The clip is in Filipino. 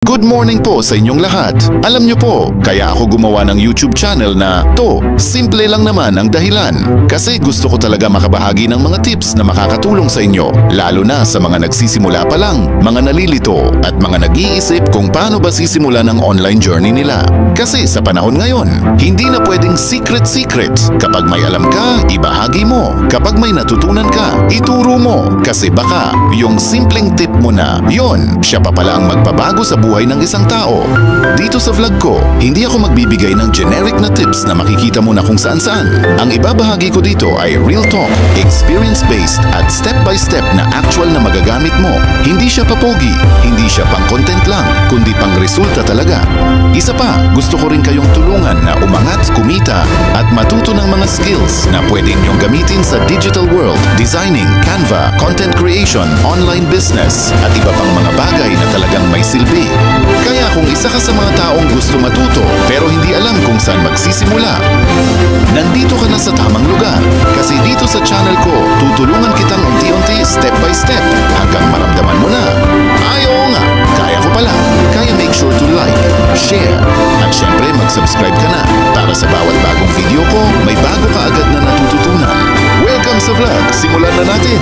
Good morning po sa inyong lahat. Alam niyo po, kaya ako gumawa ng YouTube channel na to. Simple lang naman ang dahilan. Kasi gusto ko talaga makabahagi ng mga tips na makakatulong sa inyo. Lalo na sa mga nagsisimula pa lang, mga nalilito at mga nag-iisip kung paano ba sisimulan ang online journey nila. Kasi sa panahon ngayon, hindi na pwedeng secret-secret. Kapag may alam ka, ibahagi mo. Kapag may natutunan ka, ituro mo. Kasi baka yung simpleng tip mo na, yon, siya pa pala ang magbabago sa buhay ng isang tao. Dito sa vlog ko, hindi ako magbibigay ng generic na tips na makikita mo na kung saan-saan. Ang ibabahagi ko dito ay real talk, experience-based at step-by-step na actual na magagamit mo. Hindi siya papogi, hindi siya pang content lang, kundi pang resulta talaga. Isa pa, gusto ko rin kayong tulungan na umangat, kumita at matuto ng mga skills na pwede niyong gamitin sa digital world, designing, Canva, content creation, online business at iba pang mga bagay na talagang may silbi. Kaya kung isa ka sa mga taong gusto matuto pero hindi alam kung saan magsisimula, nandito ka na sa tamang lugar. Kasi dito sa channel ko, tutulungan kitang unti-unti, step by step, hanggang maramdaman mo na, ay oo nga, kaya ko pala. Kaya make sure to like, share, at syempre mag-subscribe ka na para sa bawat bagong video ko, may bago ka agad na natututunan. Welcome sa vlog! Simulan na natin!